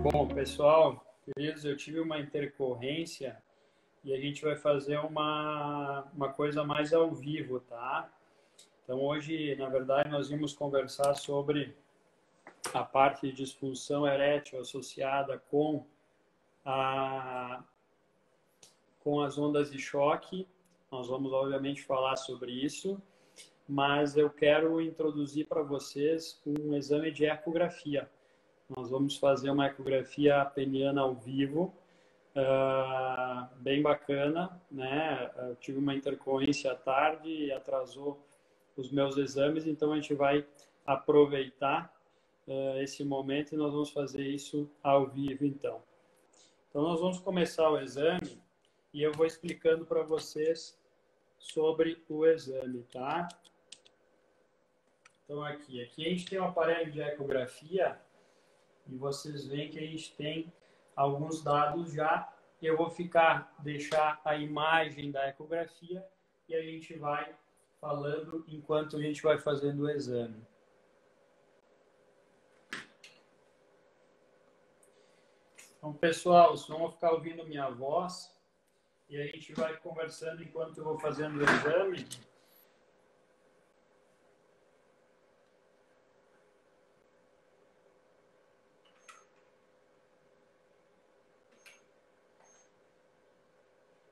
Bom, pessoal, queridos, eu tive uma intercorrência e a gente vai fazer uma coisa mais ao vivo, tá? Então, hoje, na verdade, nós vamos conversar sobre a parte de disfunção erétil associada a, com as ondas de choque. Nós vamos, obviamente, falar sobre isso, mas eu quero introduzir para vocês um exame de ecografia. Nós vamos fazer uma ecografia peniana ao vivo, bem bacana, né? Eu tive uma intercorrência à tarde e atrasou os meus exames, então a gente vai aproveitar esse momento e nós vamos fazer isso ao vivo, então. Então, nós vamos começar o exame e eu vou explicando para vocês sobre o exame, tá? Então, aqui a gente tem um aparelho de ecografia e vocês veem que a gente tem alguns dados já. Eu vou deixar a imagem da ecografia e a gente vai falando enquanto a gente vai fazendo o exame. Então, pessoal, vocês vão ficar ouvindo minha voz e a gente vai conversando enquanto eu vou fazendo o exame.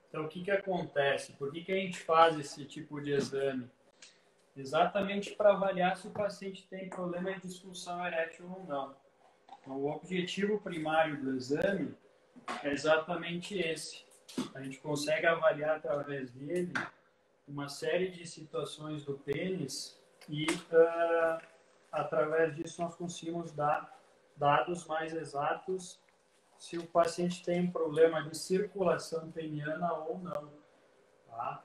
Então, o que acontece? Por que a gente faz esse tipo de exame? Exatamente para avaliar se o paciente tem problema de disfunção erétil ou não. Então, o objetivo primário do exame é exatamente esse. A gente consegue avaliar através dele uma série de situações do pênis e, através disso, nós conseguimos dar dados mais exatos se o paciente tem um problema de circulação peniana ou não. Tá?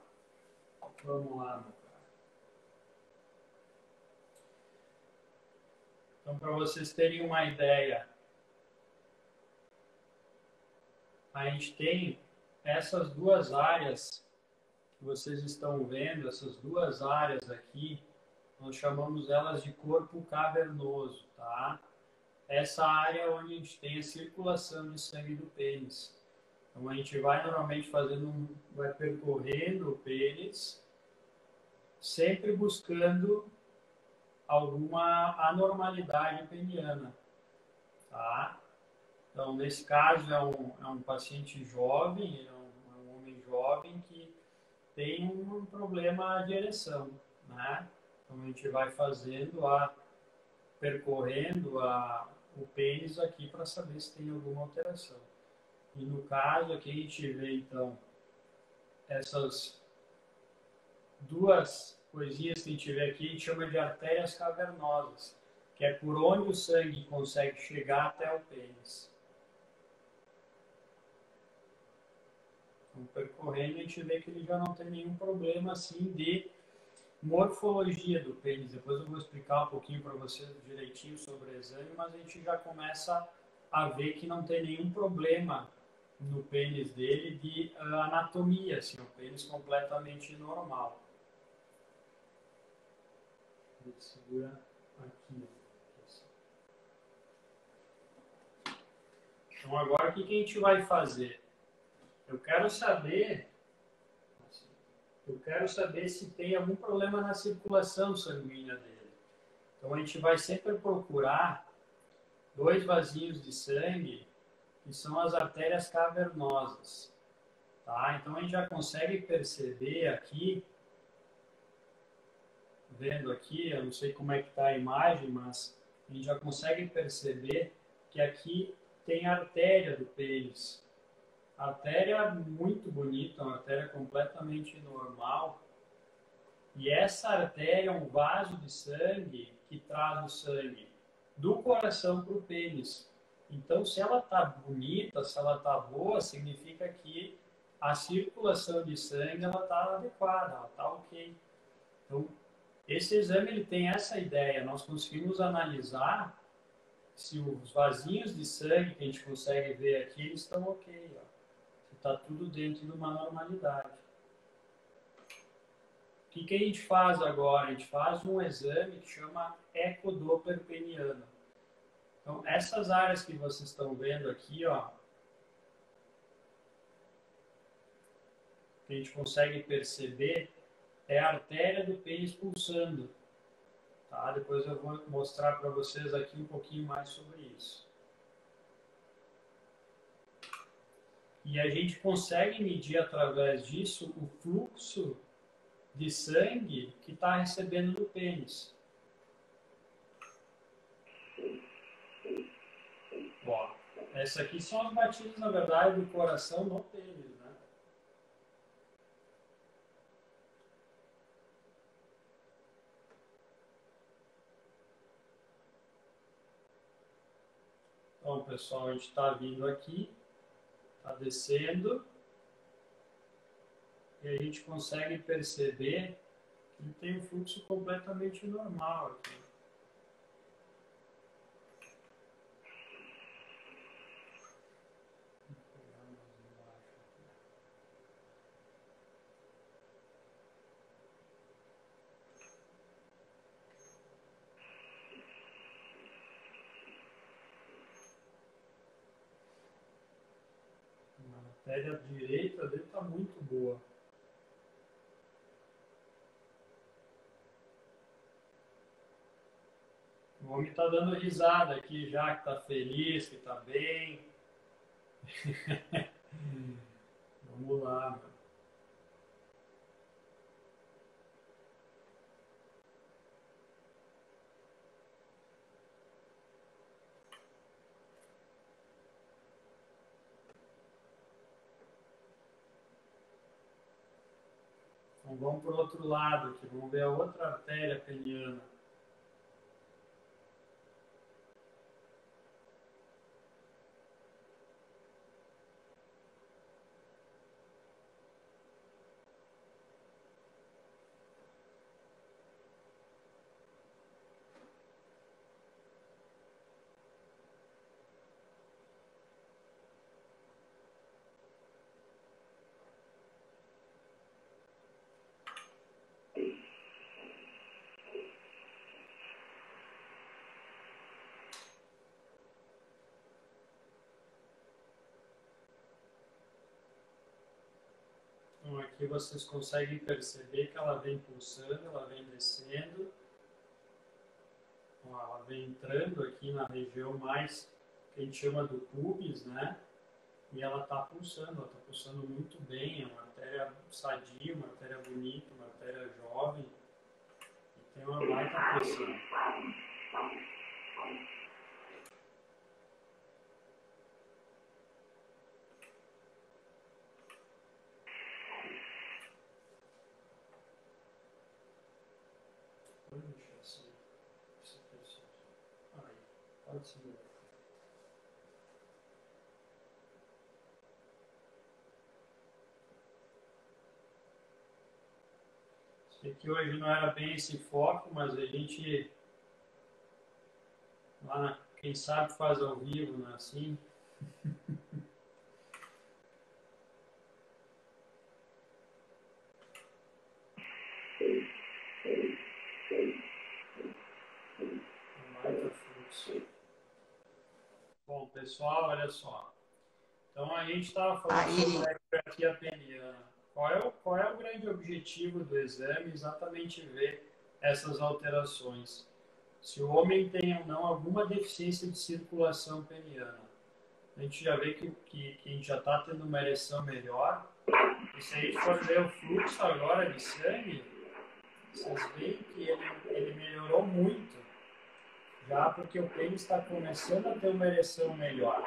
Vamos lá, meu cara. Então, para vocês terem uma ideia, a gente tem essas duas áreas que vocês estão vendo, essas duas áreas aqui, nós chamamos elas de corpo cavernoso, tá? Essa área é onde a gente tem a circulação de sangue do pênis. Então, a gente vai normalmente vai percorrendo o pênis, sempre buscando alguma anormalidade peniana, tá? Então, nesse caso, é um paciente jovem, é um homem jovem que tem um problema de ereção, né? Então, a gente vai percorrendo o pênis aqui para saber se tem alguma alteração. E no caso aqui a gente vê, então, essas duas coisinhas que a gente vê aqui, a gente chama de artérias cavernosas, que é por onde o sangue consegue chegar até o pênis. Então, percorrendo, a gente vê que ele já não tem nenhum problema assim de morfologia do pênis. Depois eu vou explicar um pouquinho para vocês direitinho sobre o exame, mas a gente já começa a ver que não tem nenhum problema no pênis dele de anatomia, assim, o pênis completamente normal. Ele segura aqui. Então agora o que a gente vai fazer? Eu quero saber se tem algum problema na circulação sanguínea dele. Então a gente vai sempre procurar dois vasinhos de sangue que são as artérias cavernosas. Tá? Então a gente já consegue perceber aqui, vendo aqui, eu não sei como é que está a imagem, mas a gente já consegue perceber que aqui tem a artéria do pênis. A artéria muito bonita, uma artéria completamente normal. E essa artéria é um vaso de sangue que traz o sangue do coração para o pênis. Então, se ela está bonita, se ela está boa, significa que a circulação de sangue está adequada, ela está ok. Então, esse exame ele tem essa ideia. Nós conseguimos analisar se os vasinhos de sangue que a gente consegue ver aqui eles estão ok. Ó. Está tudo dentro de uma normalidade. que a gente faz agora? A gente faz um exame que chama ecodoppler peniano. Então, essas áreas que vocês estão vendo aqui, ó, que a gente consegue perceber, é a artéria do pênis pulsando. Tá? Depois eu vou mostrar para vocês aqui um pouquinho mais sobre isso. E a gente consegue medir através disso o fluxo de sangue que está recebendo do pênis. Ó, essas aqui são as batidas, na verdade, do coração no pênis, né? Então, pessoal, a gente está vindo aqui, está descendo, e a gente consegue perceber que ele tem um fluxo completamente normal aqui. A artéria direita dele está muito boa. O homem está dando risada aqui já, que está feliz, que está bem. Vamos lá, meu. Então vamos para o outro lado aqui, vamos ver a outra artéria peniana. Então aqui vocês conseguem perceber que ela vem pulsando, ela vem descendo. Ó, ela vem entrando aqui na região mais que a gente chama do pubis, né? E ela está pulsando muito bem, é uma artéria sadia, uma artéria bonita, uma artéria jovem, e tem uma baita pressão. Puxa, assim, essa pressão. Aí, pode segurar. Sei que hoje não era bem esse foco, mas a gente, lá, quem sabe faz ao vivo, né? Assim. Baita fluxo. Bom, pessoal, olha só. Então a gente estava falando sobre a ecografia peniana. Qual é o grande objetivo do exame? Exatamente ver essas alterações. Se o homem tem ou não alguma deficiência de circulação peniana. A gente já vê que a gente já está tendo uma ereção melhor. E se a gente for ver o fluxo agora de sangue, vocês veem que ele melhorou muito. Já porque o pênis está começando a ter uma ereção melhor.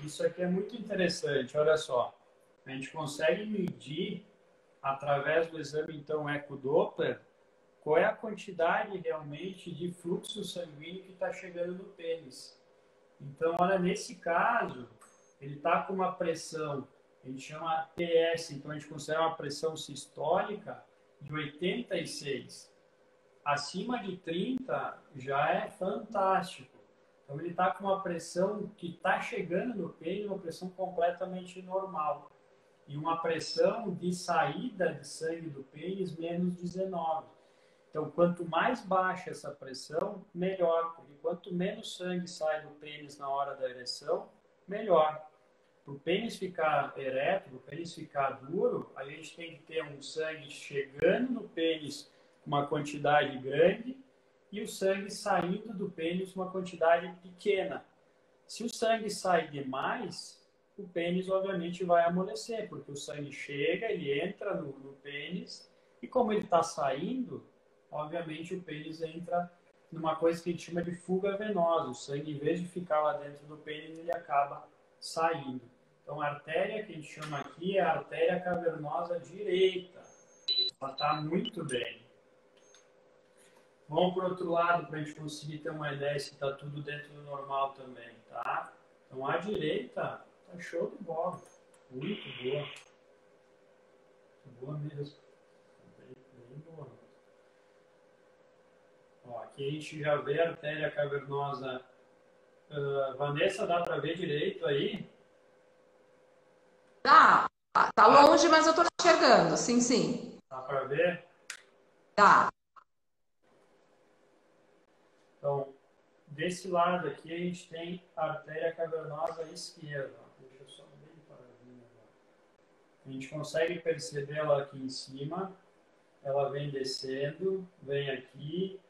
Isso aqui é muito interessante, olha só. A gente consegue medir, através do exame, então, ecodoppler, qual é a quantidade realmente de fluxo sanguíneo que está chegando no pênis. Então, olha, nesse caso, ele está com uma pressão, a gente chama PS, então a gente considera uma pressão sistólica de 86. Acima de 30 já é fantástico. Então ele está com uma pressão que está chegando no pênis, uma pressão completamente normal. E uma pressão de saída de sangue do pênis menos 19. Então, quanto mais baixa essa pressão, melhor, porque quanto menos sangue sai do pênis na hora da ereção, melhor. Para o pênis ficar ereto, para o pênis ficar duro, a gente tem que ter um sangue chegando no pênis com uma quantidade grande e o sangue saindo do pênis com uma quantidade pequena. Se o sangue sai demais, o pênis obviamente vai amolecer, porque o sangue chega, ele entra no pênis e como ele está saindo, obviamente o pênis entra numa coisa que a gente chama de fuga venosa. O sangue, em vez de ficar lá dentro do pênis, ele acaba saindo. Então, a artéria que a gente chama aqui é a artéria cavernosa direita. Ela está muito bem. Vamos para o outro lado para a gente conseguir ter uma ideia se está tudo dentro do normal também, tá? Então, a direita está show de bola. Muito boa. Muito boa mesmo. Bem boa. Ó, aqui a gente já vê a artéria cavernosa. Vanessa, dá para ver direito aí? Tá longe, mas eu tô enxergando. Sim, sim. Dá para ver? Tá. Então, desse lado aqui a gente tem a artéria cavernosa esquerda. Deixa eu só bem paradinho agora. A gente consegue perceber ela aqui em cima. Ela vem descendo, vem aqui.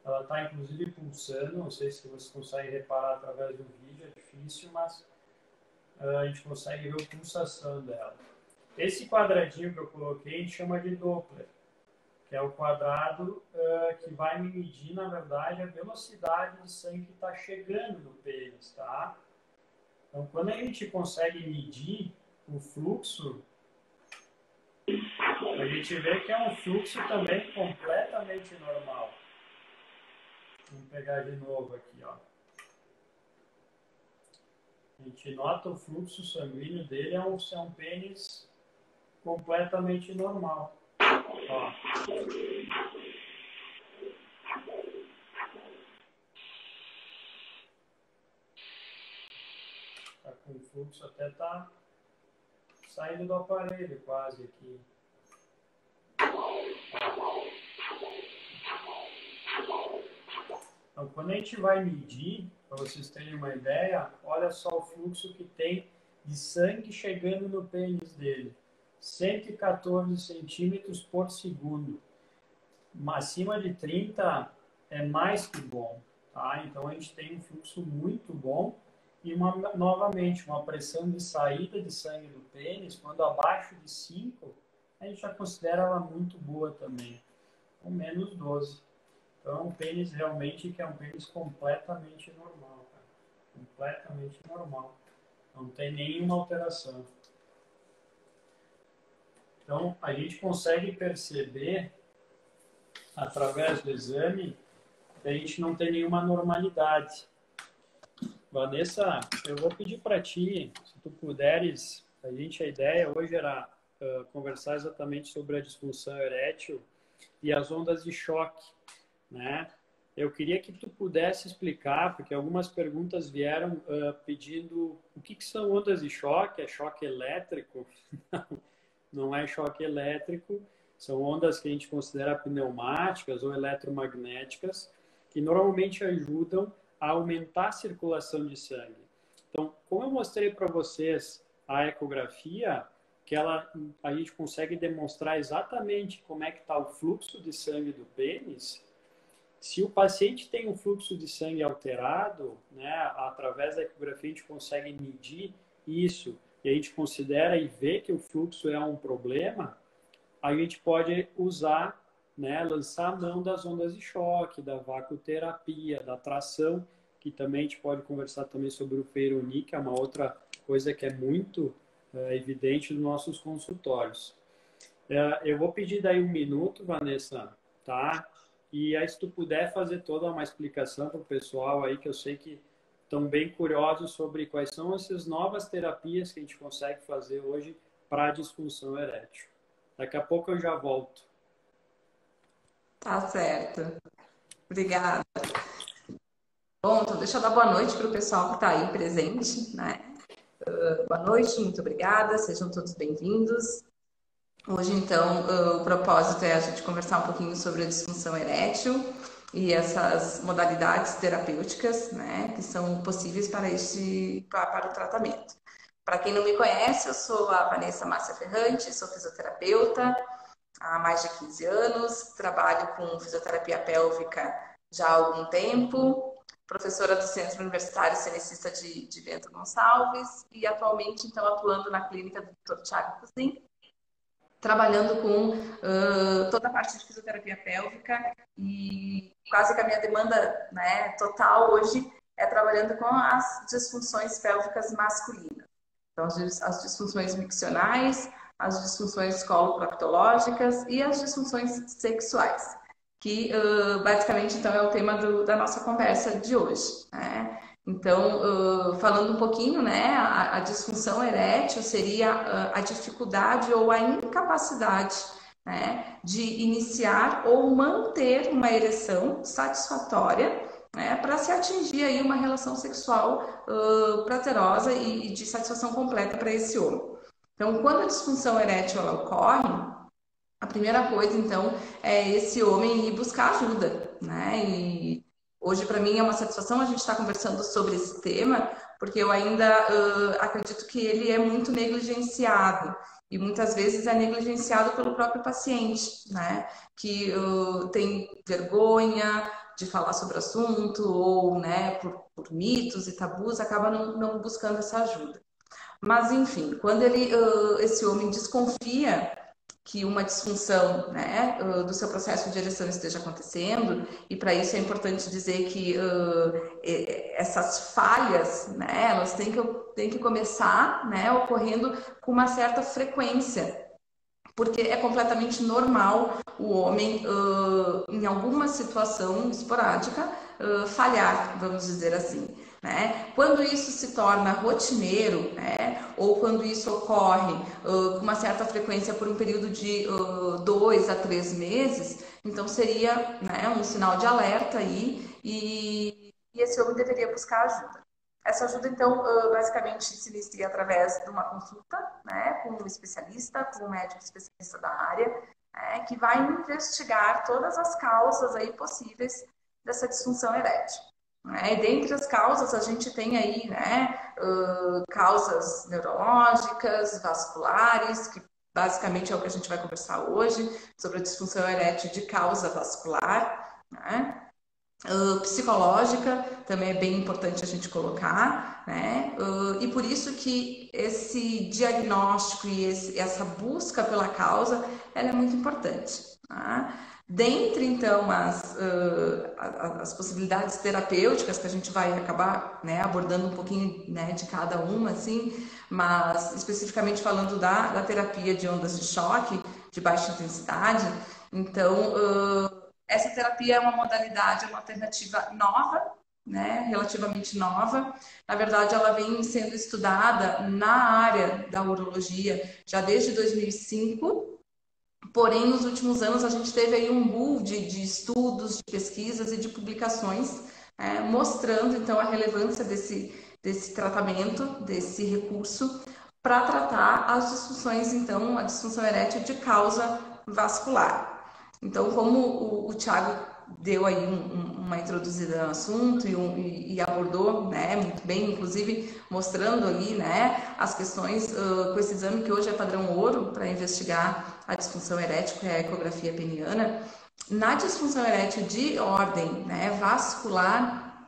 Ela está inclusive pulsando. Não sei se você consegue reparar através do vídeo, é difícil, mas a gente consegue ver a pulsação dela. Esse quadradinho que eu coloquei a gente chama de Doppler, que é o quadrado que vai me medir, na verdade, a velocidade de sangue que está chegando no pênis, tá? Então, quando a gente consegue medir o fluxo, a gente vê que é um fluxo também completamente normal. Vamos pegar de novo aqui, ó. A gente nota o fluxo sanguíneo dele, é um pênis completamente normal. Ó. Tá com o fluxo até tá saindo do aparelho quase aqui. Então, quando a gente vai medir, para vocês terem uma ideia, olha só o fluxo que tem de sangue chegando no pênis dele. 114 centímetros por segundo. Acima de 30 é mais que bom. Tá? Então, a gente tem um fluxo muito bom e, novamente, uma pressão de saída de sangue do pênis, quando abaixo de 5, a gente já considera ela muito boa também. Ou menos 12. Então, é um pênis realmente que é um pênis completamente normal, cara. Completamente normal. Não tem nenhuma alteração. Então, a gente consegue perceber, através do exame, que a gente não tem nenhuma normalidade. Vanessa, eu vou pedir para ti, se tu puderes, a ideia hoje era conversar exatamente sobre a disfunção erétil e as ondas de choque, né? Eu queria que tu pudesse explicar, porque algumas perguntas vieram pedindo o que são ondas de choque, é choque elétrico? Não é choque elétrico, são ondas que a gente considera pneumáticas ou eletromagnéticas, que normalmente ajudam a aumentar a circulação de sangue. Então, como eu mostrei para vocês a ecografia, que a gente consegue demonstrar exatamente como é que está o fluxo de sangue do pênis. Se o paciente tem um fluxo de sangue alterado, né, através da ecografia a gente consegue medir isso e a gente considera e vê que o fluxo é um problema, a gente pode usar, né, lançar a mão das ondas de choque, da vacuoterapia, da tração, que também a gente pode conversar também sobre o Peyronie, que é uma outra coisa que é muito evidente nos nossos consultórios. Eu vou pedir daí 1 minuto, Vanessa, tá? E aí, se tu puder fazer toda uma explicação para o pessoal aí, que eu sei que estão bem curiosos sobre quais são essas novas terapias que a gente consegue fazer hoje para a disfunção erétil. Daqui a pouco eu já volto. Tá certo. Obrigada. Bom, então deixa eu dar boa noite para o pessoal que está aí presente, né? Boa noite, muito obrigada, sejam todos bem-vindos. Hoje, então, o propósito é a gente conversar um pouquinho sobre a disfunção erétil e essas modalidades terapêuticas, né, que são possíveis para o tratamento. Para quem não me conhece, eu sou a Vanessa Márcia Ferrante, sou fisioterapeuta há mais de 15 anos, trabalho com fisioterapia pélvica já há algum tempo, professora do Centro Universitário Cenicista de Bento Gonçalves e atualmente, então, atuando na clínica do Dr. Thiago Cousin, trabalhando com toda a parte de fisioterapia pélvica e quase que a minha demanda, né, total hoje é trabalhando com as disfunções pélvicas masculinas. Então, as disfunções miccionais, as disfunções coloproctológicas e as disfunções sexuais, que basicamente então é o tema da nossa conversa de hoje, né? Então, falando um pouquinho, né, a disfunção erétil seria a dificuldade ou a incapacidade, né, de iniciar ou manter uma ereção satisfatória, né, para se atingir aí uma relação sexual prazerosa e de satisfação completa para esse homem. Então, quando a disfunção erétil ela ocorre, a primeira coisa, então, é esse homem ir buscar ajuda, né? E hoje, para mim, é uma satisfação a gente estar conversando sobre esse tema, porque eu ainda acredito que ele é muito negligenciado. E muitas vezes é negligenciado pelo próprio paciente, né? Que tem vergonha de falar sobre o assunto, ou, né, por mitos e tabus, acaba não buscando essa ajuda. Mas, enfim, quando esse homem desconfia que uma disfunção, né, do seu processo de ereção esteja acontecendo, e para isso é importante dizer que essas falhas, né, elas têm que começar, né, ocorrendo com uma certa frequência, porque é completamente normal o homem, em alguma situação esporádica, falhar, vamos dizer assim. Né? Quando isso se torna rotineiro, né? Ou quando isso ocorre com uma certa frequência por um período de 2 a 3 meses, então seria, né, um sinal de alerta aí e esse homem deveria buscar ajuda. Essa ajuda, então, basicamente se inicia através de uma consulta, né, com um especialista, com um médico especialista da área, né, que vai investigar todas as causas aí possíveis dessa disfunção erétil. E dentre as causas, a gente tem aí, né, causas neurológicas, vasculares, que basicamente é o que a gente vai conversar hoje, sobre a disfunção erétil de causa vascular, né? Psicológica também é bem importante a gente colocar, né? E por isso que esse diagnóstico e essa busca pela causa, ela é muito importante, tá? Dentre, então, as possibilidades terapêuticas que a gente vai acabar, né, abordando um pouquinho, né, de cada uma, assim, mas especificamente falando da terapia de ondas de choque de baixa intensidade, então, essa terapia é uma modalidade, é uma alternativa nova, né, relativamente nova. Na verdade, ela vem sendo estudada na área da urologia já desde 2005, porém, nos últimos anos, a gente teve aí um boom de estudos, de pesquisas e de publicações mostrando, então, a relevância desse tratamento, desse recurso, para tratar as disfunções, então, a disfunção erétil de causa vascular. Então, como o Thiago deu aí uma introduzida no assunto e abordou, né, muito bem, inclusive mostrando ali, né, as questões com esse exame que hoje é padrão ouro para investigar a disfunção erétil, que é a ecografia peniana. Na disfunção erétil de ordem, né, vascular,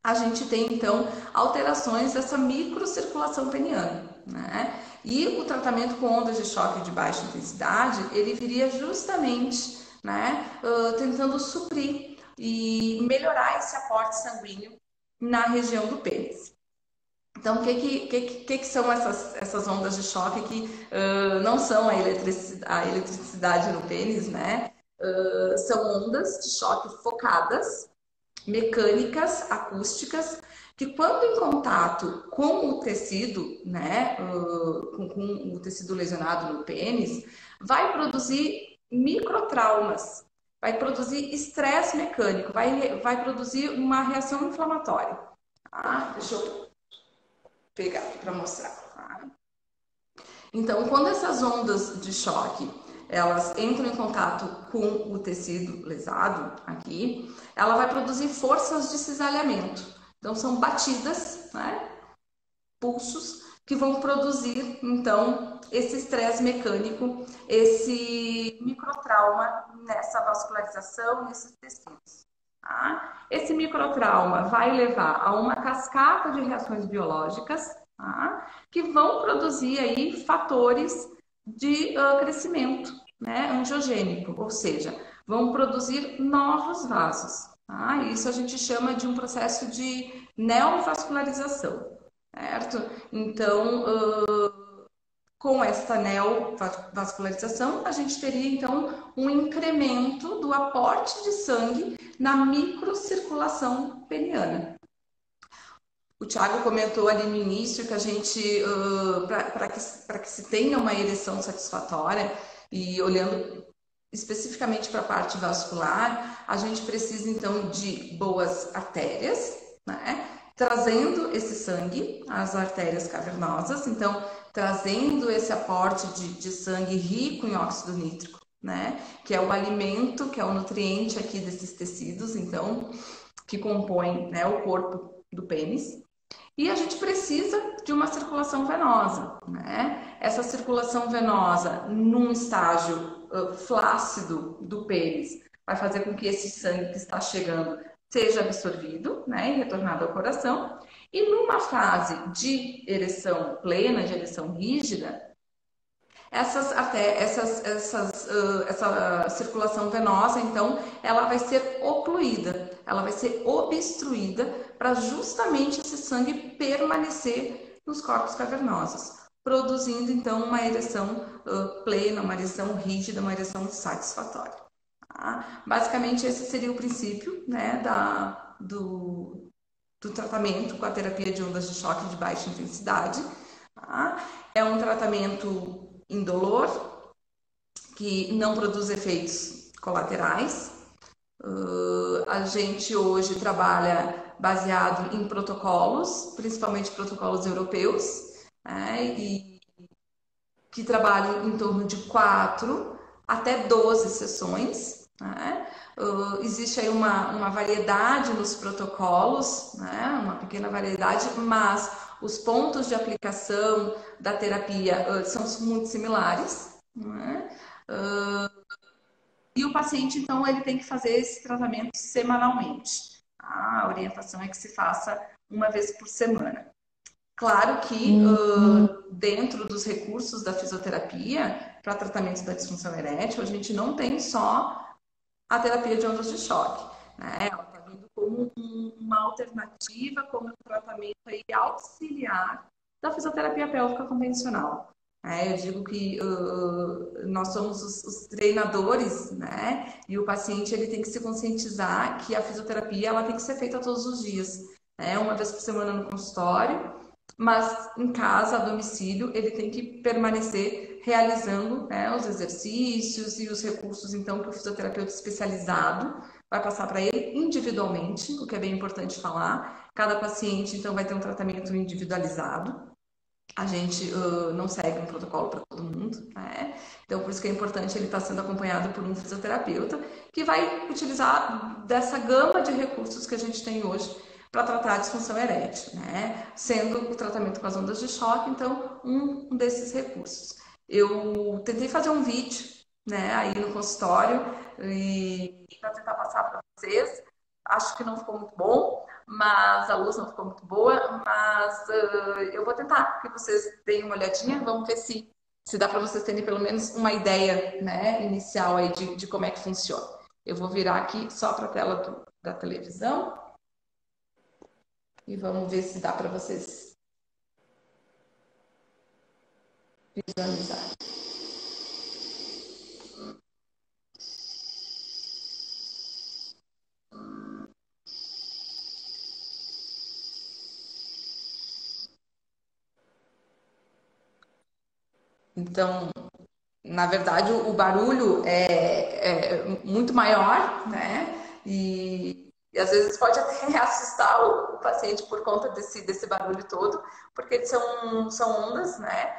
a gente tem então alterações dessa microcirculação peniana, né? E o tratamento com ondas de choque de baixa intensidade, ele viria justamente, né, tentando suprir e melhorar esse aporte sanguíneo na região do pênis. Então, o que são essas ondas de choque que não são a eletricidade no pênis, né? São ondas de choque focadas, mecânicas, acústicas, que quando em contato com o tecido, né, com o tecido lesionado no pênis, vai produzir microtraumas, vai produzir estresse mecânico, vai produzir uma reação inflamatória. Tá? Deixa eu pegar aqui para mostrar. Tá? Então, quando essas ondas de choque elas entram em contato com o tecido lesado aqui, ela vai produzir forças de cisalhamento. Então, são batidas, né? Pulsos que vão produzir, então, esse estresse mecânico, esse microtrauma nessa vascularização, nesses tecidos. Tá? Esse microtrauma vai levar a uma cascata de reações biológicas, tá? Que vão produzir aí fatores de crescimento, né, angiogênico, ou seja, vão produzir novos vasos. Tá? Isso a gente chama de um processo de neovascularização. Certo? Então, com esta neovascularização, a gente teria então um incremento do aporte de sangue na microcirculação peniana. O Thiago comentou ali no início que a gente, para que se tenha uma ereção satisfatória, e olhando especificamente para a parte vascular, a gente precisa então de boas artérias, né? Trazendo esse sangue às artérias cavernosas, então trazendo esse aporte de sangue rico em óxido nítrico, né? Que é o alimento, que é o nutriente aqui desses tecidos, então, que compõem, né, o corpo do pênis. E a gente precisa de uma circulação venosa, né? Essa circulação venosa, num estágio flácido do pênis, vai fazer com que esse sangue que está chegando seja absorvido, né, e retornado ao coração. E numa fase de ereção plena, de ereção rígida, essa circulação venosa, então, ela vai ser ocluída, ela vai ser obstruída para justamente esse sangue permanecer nos corpos cavernosos, produzindo, então, uma ereção plena, uma ereção rígida, uma ereção satisfatória. Tá? Basicamente, esse seria o princípio, né, do tratamento com a terapia de ondas de choque de baixa intensidade. Tá? É um tratamento indolor, que não produz efeitos colaterais. A gente hoje trabalha baseado em protocolos, principalmente protocolos europeus, né, e que trabalham em torno de 4 até 12 sessões. Né? Existe aí uma variedade nos protocolos, né? Uma pequena variedade, mas os pontos de aplicação da terapia são muito similares. Né? E o paciente, então, ele tem que fazer esse tratamento semanalmente. A orientação é que se faça uma vez por semana. Claro que dentro dos recursos da fisioterapia para tratamento da disfunção erétil, a gente não tem só a terapia de ondas de choque, né? Ela está vindo como uma alternativa, como um tratamento aí auxiliar da fisioterapia pélvica convencional. Eu digo que nós somos os treinadores, né? E o paciente ele tem que se conscientizar que a fisioterapia ela tem que ser feita todos os dias, né? Uma vez por semana no consultório, mas em casa, a domicílio, ele tem que permanecer realizando, né, os exercícios e os recursos, então, que o fisioterapeuta especializado vai passar para ele individualmente, o que é bem importante falar. Cada paciente, então, vai ter um tratamento individualizado. A gente não segue um protocolo para todo mundo, né? Então, por isso que é importante ele estar sendo acompanhado por um fisioterapeuta que vai utilizar dessa gama de recursos que a gente tem hoje para tratar a disfunção erétil, né? Sendo o tratamento com as ondas de choque, então, um desses recursos. Eu tentei fazer um vídeo, né, aí no consultório e para tentar passar para vocês. Acho que não ficou muito bom, mas a luz não ficou muito boa, mas eu vou tentar que vocês deem uma olhadinha, vamos ver se dá para vocês terem pelo menos uma ideia, né, inicial aí de como é que funciona. Eu vou virar aqui só para a tela da televisão e vamos ver se dá para vocês visualizarem. Então, na verdade, o barulho é muito maior, né? E às vezes pode até assustar o paciente por conta desse barulho todo, porque são ondas, né?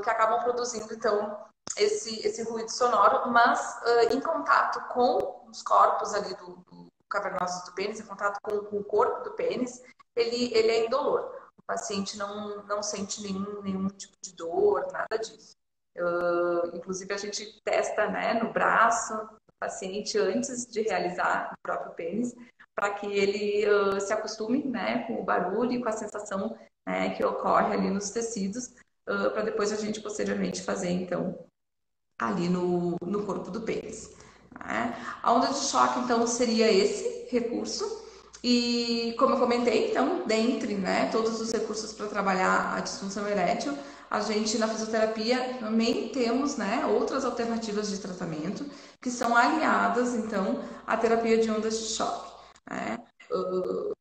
Que acabam produzindo, então, esse ruído sonoro, mas em contato com os corpos ali do cavernosos do pênis, em contato com o corpo do pênis, ele é indolor. O paciente não sente nenhum tipo de dor, nada disso. Inclusive, a gente testa, né, no braço do paciente antes de realizar o próprio pênis, para que ele se acostume, né, com o barulho e com a sensação, né, que ocorre ali nos tecidos, para depois a gente posteriormente fazer, então, ali no corpo do pênis. Né? A onda de choque, então, seria esse recurso. E, como eu comentei, então, dentre, né, todos os recursos para trabalhar a disfunção erétil, a gente na fisioterapia também temos, né, outras alternativas de tratamento que são aliadas, então, à terapia de ondas de choque. Né?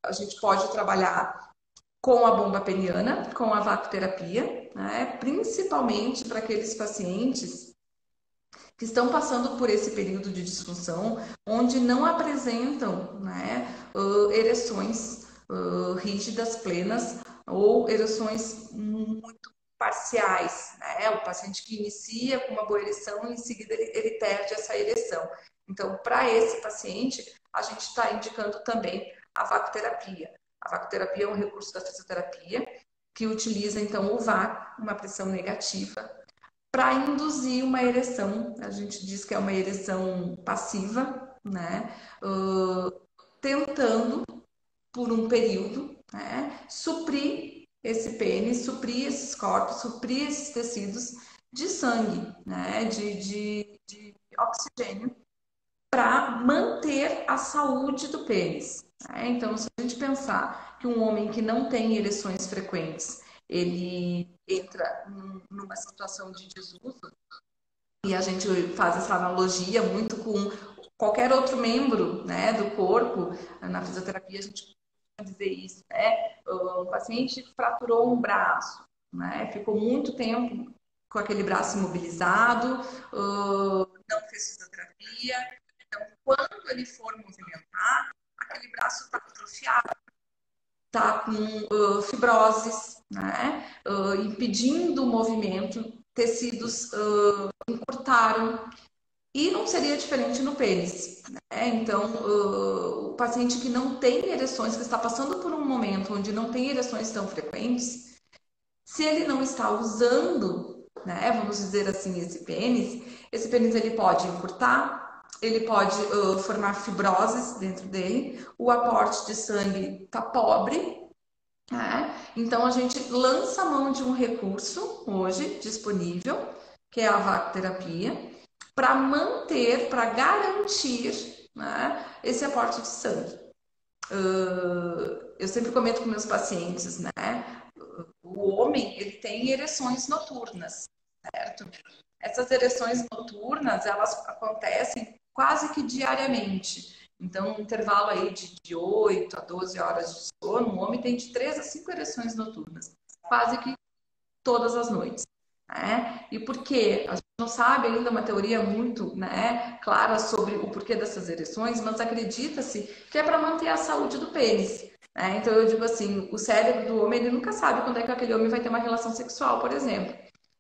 A gente pode trabalhar com a bomba peniana, com a vacoterapia, né, principalmente para aqueles pacientes que estão passando por esse período de disfunção, onde não apresentam, né, ereções rígidas, plenas, ou ereções muito parciais, né? O paciente que inicia com uma boa ereção e em seguida ele perde essa ereção. Então, para esse paciente, a gente está indicando também a vacoterapia. A vacoterapia é um recurso da fisioterapia que utiliza, então, o vácuo, uma pressão negativa, para induzir uma ereção. A gente diz que é uma ereção passiva, né? Tentando, por um período, né, suprir esse pênis, suprir esses corpos, suprir esses tecidos de sangue, né, de oxigênio, para manter a saúde do pênis. Né? Então, se a gente pensar que um homem que não tem ereções frequentes, ele entra numa situação de desuso, e a gente faz essa analogia muito com qualquer outro membro, né, do corpo. Na fisioterapia a gente pode dizer isso, né? O paciente fraturou um braço, né? Ficou muito tempo com aquele braço imobilizado, não fez fisioterapia. Então, quando ele for movimentar, aquele braço está atrofiado, está com fibroses, né? Impedindo o movimento, tecidos encurtaram. E não seria diferente no pênis, né? Então, o paciente que não tem ereções, que está passando por um momento onde não tem ereções tão frequentes, se ele não está usando, né, vamos dizer assim, esse pênis ele pode encurtar, ele pode formar fibroses dentro dele, o aporte de sangue está pobre, né? Então a gente lança a mão de um recurso hoje disponível, que é a vacoterapia, para manter, para garantir, né, esse aporte de sangue. Eu sempre comento com meus pacientes, né? O homem, ele tem ereções noturnas, certo? Essas ereções noturnas, elas acontecem quase que diariamente. Então, um intervalo aí de 8 a 12 horas de sono, o homem tem de 3 a 5 ereções noturnas, quase que todas as noites. Né? E por quê? A gente não sabe ainda uma teoria muito, né, clara sobre o porquê dessas ereções, mas acredita-se que é para manter a saúde do pênis. Né? Então eu digo assim, o cérebro do homem ele nunca sabe quando é que aquele homem vai ter uma relação sexual, por exemplo.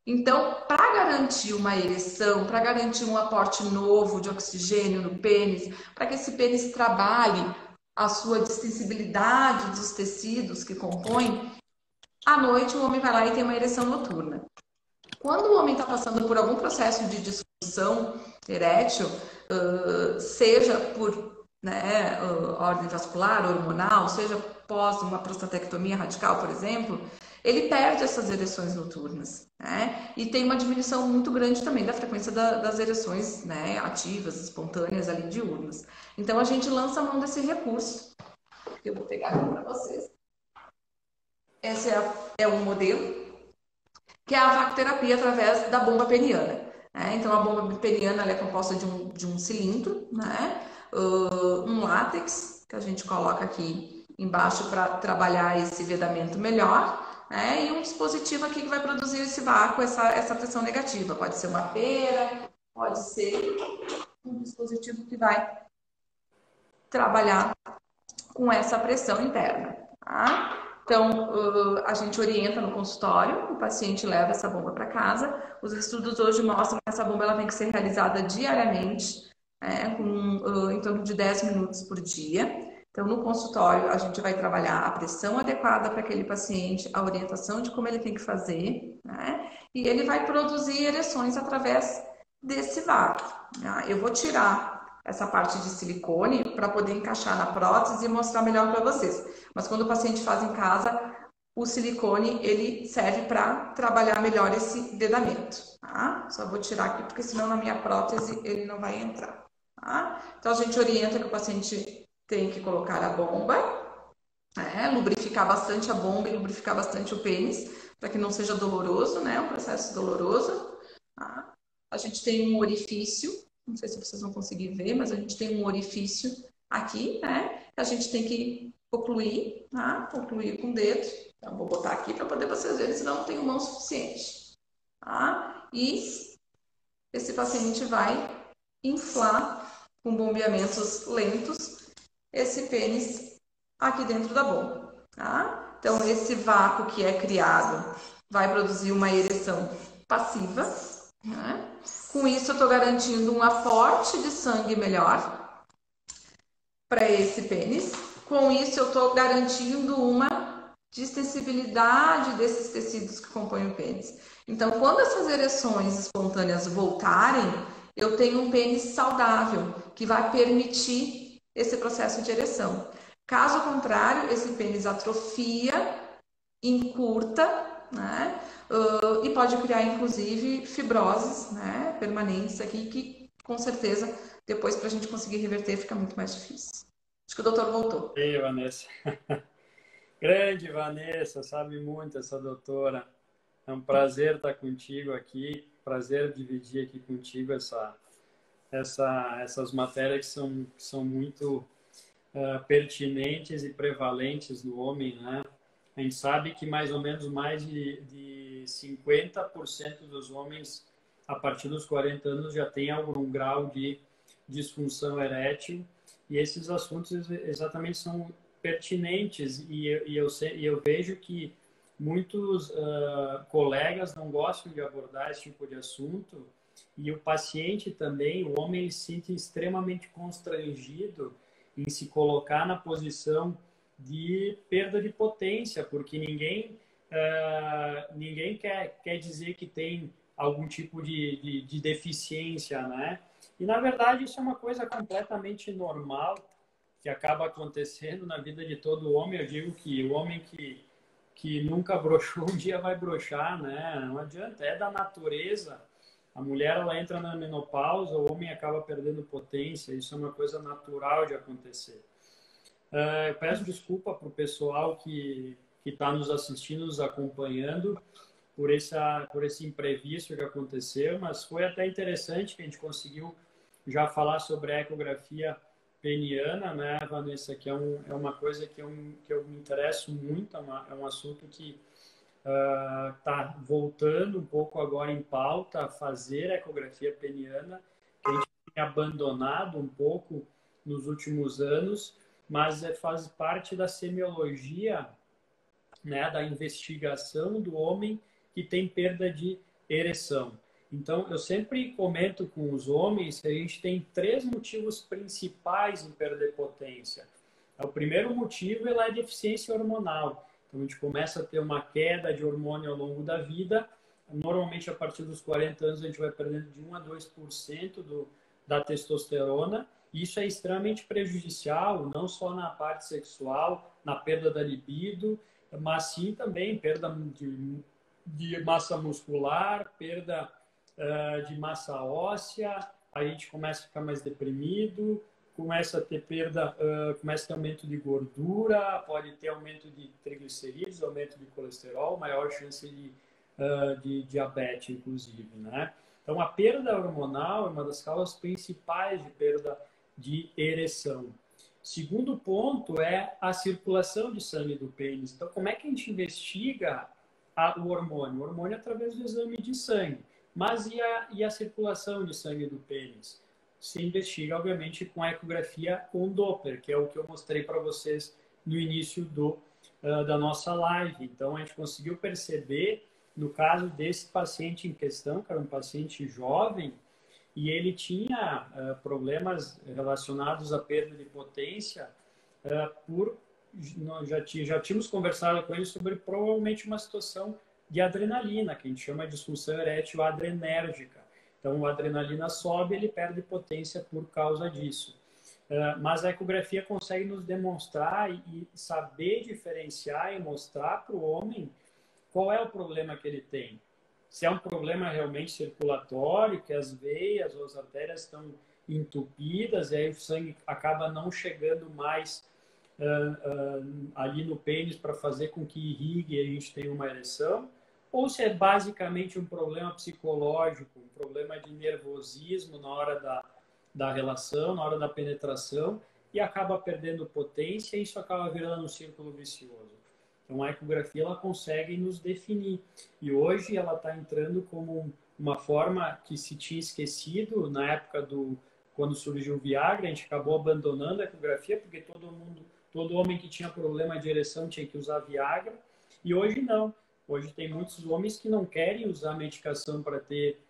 Então, para garantir uma ereção, para garantir um aporte novo de oxigênio no pênis, para que esse pênis trabalhe a sua distensibilidade dos tecidos que compõem, à noite o homem vai lá e tem uma ereção noturna. Quando o homem está passando por algum processo de disfunção erétil, seja por, né, ordem vascular, hormonal, seja pós uma prostatectomia radical, por exemplo, ele perde essas ereções noturnas, né? E tem uma diminuição muito grande também da frequência das ereções, né, ativas, espontâneas ali diurnas. Então a gente lança a mão desse recurso, que eu vou pegar aqui para vocês. Esse é um modelo, que é a vacoterapia através da bomba peniana. Né? Então, a bomba peniana ela é composta de um cilindro, né? Um látex, que a gente coloca aqui embaixo para trabalhar esse vedamento melhor, né? E um dispositivo aqui que vai produzir esse vácuo, essa pressão negativa. Pode ser uma pera, pode ser um dispositivo que vai trabalhar com essa pressão interna, tá? Então, a gente orienta no consultório, o paciente leva essa bomba para casa. Os estudos hoje mostram que essa bomba ela tem que ser realizada diariamente, né, com em torno de 10 minutos por dia. Então, no consultório, a gente vai trabalhar a pressão adequada para aquele paciente, a orientação de como ele tem que fazer, né? E ele vai produzir ereções através desse vácuo, né? Eu vou tirar essa parte de silicone para poder encaixar na prótese e mostrar melhor para vocês. Mas quando o paciente faz em casa, o silicone ele serve para trabalhar melhor esse vedamento, tá? Só vou tirar aqui porque senão na minha prótese ele não vai entrar, tá? Então a gente orienta que o paciente tem que colocar a bomba, lubrificar bastante a bomba e lubrificar bastante o pênis para que não seja doloroso, né? Um processo doloroso, tá? A gente tem um orifício, não sei se vocês vão conseguir ver, mas a gente tem um orifício aqui, né? A gente tem que ocluir, tá? Ocluir com o dedo. Então, vou botar aqui para poder vocês verem, senão não tenho mão suficiente, tá? E esse paciente vai inflar com bombeamentos lentos esse pênis aqui dentro da bomba, tá? Então, esse vácuo que é criado vai produzir uma ereção passiva, né? Com isso, eu estou garantindo um aporte de sangue melhor para esse pênis. Com isso, eu estou garantindo uma distensibilidade desses tecidos que compõem o pênis. Então, quando essas ereções espontâneas voltarem, eu tenho um pênis saudável, que vai permitir esse processo de ereção. Caso contrário, esse pênis atrofia, encurta, né? E pode criar, inclusive, fibroses, né, permanentes aqui, que com certeza, depois para a gente conseguir reverter, fica muito mais difícil. Acho que o doutor voltou. Ei, Vanessa. Grande Vanessa, sabe muito essa doutora. É um prazer estar contigo aqui, prazer dividir aqui contigo essas matérias que são muito pertinentes e prevalentes no homem, né? A gente sabe que mais ou menos mais de 50% dos homens, a partir dos 40 anos, já tem algum grau de disfunção erétil, e esses assuntos exatamente são pertinentes, e eu vejo que muitos colegas não gostam de abordar esse tipo de assunto, e o paciente também, o homem, ele se sente extremamente constrangido em se colocar na posição de perda de potência, porque ninguém quer dizer que tem algum tipo de deficiência, né? E, na verdade, isso é uma coisa completamente normal que acaba acontecendo na vida de todo homem. Eu digo que o homem que nunca broxou, um dia vai broxar, né? Não adianta, é da natureza. A mulher, ela entra na menopausa, o homem acaba perdendo potência, isso é uma coisa natural de acontecer. Eu peço desculpa para o pessoal que está nos assistindo, nos acompanhando, por esse imprevisto que aconteceu, mas foi até interessante que a gente conseguiu já falar sobre a ecografia peniana, né, Vanessa, que é uma coisa que eu me interesso muito, é um assunto que está voltando um pouco agora em pauta, a fazer a ecografia peniana, que a gente tem abandonado um pouco nos últimos anos, mas faz parte da semiologia, né, da investigação do homem que tem perda de ereção. Então, eu sempre comento com os homens que a gente tem 3 motivos principais em perder potência. O primeiro motivo é a deficiência hormonal. Então, a gente começa a ter uma queda de hormônio ao longo da vida. Normalmente, a partir dos 40 anos, a gente vai perdendo de 1 a 2% da testosterona. Isso é extremamente prejudicial, não só na parte sexual, na perda da libido, mas sim também perda de massa muscular, perda de massa óssea, a gente começa a ficar mais deprimido, começa a ter começa a ter aumento de gordura, pode ter aumento de triglicerídeos, aumento de colesterol, maior chance de diabetes, inclusive, né? Então, a perda hormonal é uma das causas principais de perda de ereção. Segundo ponto é a circulação de sangue do pênis. Então, como é que a gente investiga o hormônio? O hormônio através do exame de sangue. Mas e a circulação de sangue do pênis? Se investiga, obviamente, com a ecografia com Doppler, que é o que eu mostrei para vocês no início da nossa live. Então, a gente conseguiu perceber, no caso desse paciente em questão, que era um paciente jovem, e ele tinha problemas relacionados à perda de potência nós já tínhamos conversado com ele sobre provavelmente uma situação de adrenalina, que a gente chama de disfunção erétil adrenérgica. Então, a adrenalina sobe, ele perde potência por causa disso. Mas a ecografia consegue nos demonstrar e saber diferenciar e mostrar para o homem qual é o problema que ele tem. Se é um problema realmente circulatório, que as veias ou as artérias estão entupidas e aí o sangue acaba não chegando mais ali no pênis para fazer com que irrigue e a gente tenha uma ereção, ou se é basicamente um problema psicológico, um problema de nervosismo na hora da relação, na hora da penetração, e acaba perdendo potência e isso acaba virando um círculo vicioso. Então a ecografia ela consegue nos definir. E hoje ela está entrando como uma forma que se tinha esquecido na época quando surgiu o Viagra, a gente acabou abandonando a ecografia porque todo homem que tinha problema de ereção tinha que usar Viagra. E hoje não. Hoje tem muitos homens que não querem usar medicação para ter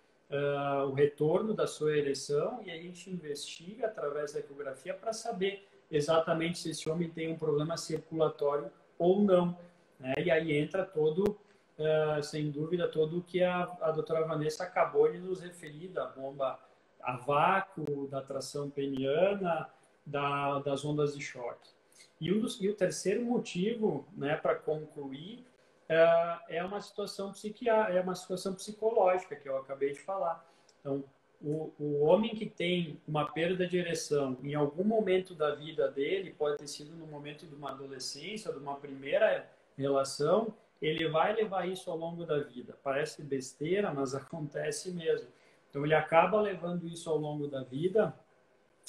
o retorno da sua ereção e a gente investiga através da ecografia para saber exatamente se esse homem tem um problema circulatório ou não. Né? E aí entra sem dúvida, todo o que a doutora Vanessa acabou de nos referir, da bomba a vácuo, da tração peniana, das ondas de choque. E o terceiro motivo, né, para concluir, é uma situação psicológica que eu acabei de falar. Então, o homem que tem uma perda de ereção em algum momento da vida dele, pode ter sido no momento de uma adolescência, de uma primeira relação, ele vai levar isso ao longo da vida. Parece besteira, mas acontece mesmo. Então, ele acaba levando isso ao longo da vida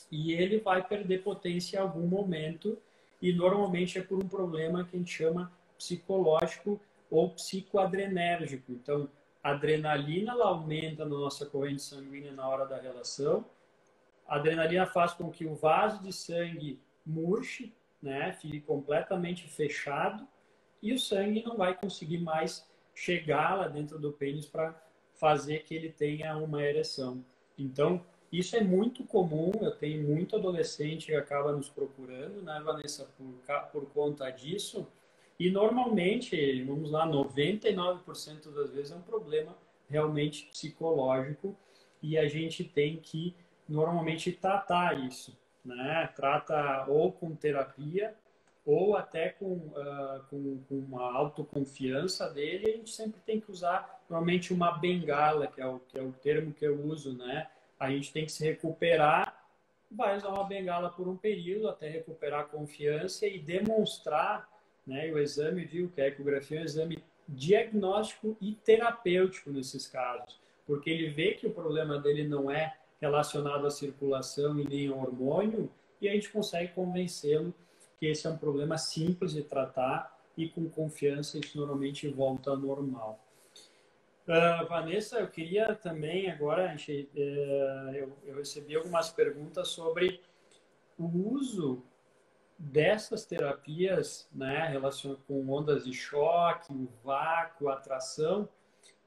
e ele vai perder potência em algum momento e normalmente é por um problema que a gente chama psicológico ou psicoadrenérgico. Então, a adrenalina ela aumenta na nossa corrente sanguínea na hora da relação. A adrenalina faz com que o vaso de sangue murche, né, fique completamente fechado e o sangue não vai conseguir mais chegar lá dentro do pênis para fazer que ele tenha uma ereção. Então, isso é muito comum, eu tenho muito adolescente que acaba nos procurando, né, Vanessa, por conta disso. E normalmente, vamos lá, 99% das vezes é um problema realmente psicológico e a gente tem que normalmente tratar isso, né? Trata ou com terapia ou até com uma autoconfiança dele. A gente sempre tem que usar normalmente uma bengala, que é o termo que eu uso, né? A gente tem que se recuperar, vai usar uma bengala por um período até recuperar a confiança e demonstrar, né? E o exame, eu digo que a ecografia é um exame diagnóstico e terapêutico nesses casos, porque ele vê que o problema dele não é relacionado à circulação e nem ao hormônio, e a gente consegue convencê-lo que esse é um problema simples de tratar e com confiança isso normalmente volta ao normal. Vanessa, eu queria também agora, eu recebi algumas perguntas sobre o uso dessas terapias, né, relacionadas com ondas de choque, o vácuo, a tração,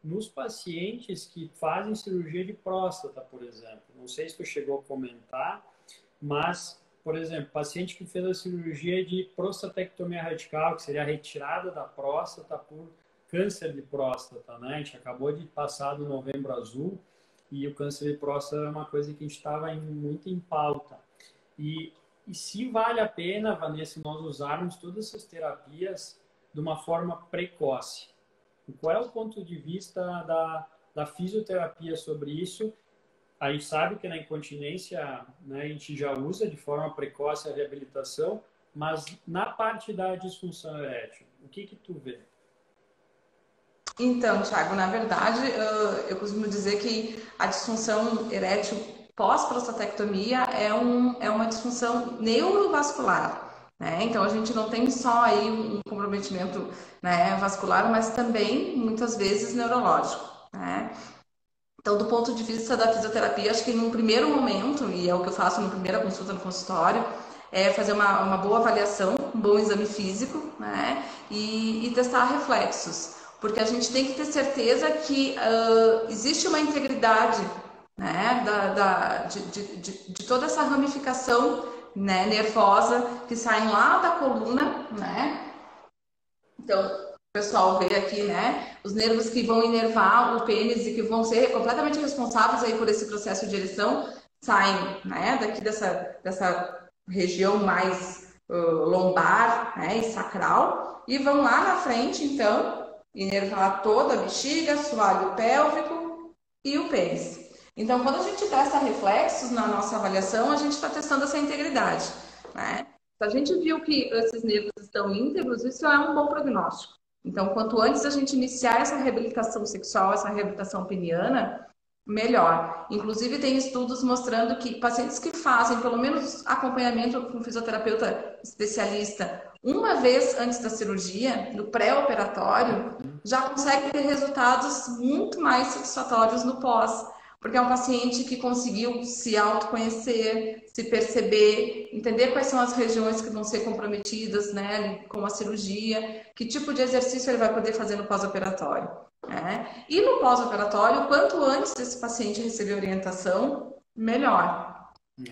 nos pacientes que fazem cirurgia de próstata, por exemplo. Não sei se tu chegou a comentar, mas, por exemplo, paciente que fez a cirurgia de prostatectomia radical, que seria a retirada da próstata por câncer de próstata, né? A gente acabou de passar do Novembro Azul e o câncer de próstata é uma coisa que a gente estava muito em pauta. E se vale a pena, Vanessa, nós usarmos todas essas terapias de uma forma precoce. Qual é o ponto de vista da fisioterapia sobre isso? A gente sabe que na incontinência, né, a gente já usa de forma precoce a reabilitação, mas na parte da disfunção erétil, o que tu vê? Então, Thiago, na verdade, eu costumo dizer que a disfunção erétil pós-prostatectomia é uma disfunção neurovascular. né? Então a gente não tem só aí um comprometimento, né, vascular, mas também muitas vezes neurológico, né? Então, do ponto de vista da fisioterapia, acho que num primeiro momento, e é o que eu faço na primeira consulta no consultório, é fazer uma boa avaliação, um bom exame físico, né? E testar reflexos. Porque a gente tem que ter certeza que existe uma integridade, né, de toda essa ramificação, né, nervosa que sai lá da coluna, né? Então, o pessoal vê aqui, né, os nervos que vão inervar o pênis e que vão ser completamente responsáveis aí por esse processo de ereção, saem, né, daqui dessa região mais lombar, né, e sacral, e vão lá na frente, então, inervar toda a bexiga, assoalho pélvico e o pênis. Então, quando a gente testa reflexos na nossa avaliação, a gente está testando essa integridade, né? Se a gente viu que esses nervos estão íntegros, isso é um bom prognóstico. Então, quanto antes a gente iniciar essa reabilitação sexual, essa reabilitação peniana, melhor. Inclusive, tem estudos mostrando que pacientes que fazem pelo menos acompanhamento com um fisioterapeuta especialista uma vez antes da cirurgia, no pré-operatório, já conseguem ter resultados muito mais satisfatórios no pós. Porque é um paciente que conseguiu se autoconhecer, se perceber, entender quais são as regiões que vão ser comprometidas, né, com a cirurgia, que tipo de exercício ele vai poder fazer no pós-operatório, né? E no pós-operatório, quanto antes desse paciente receber orientação, melhor.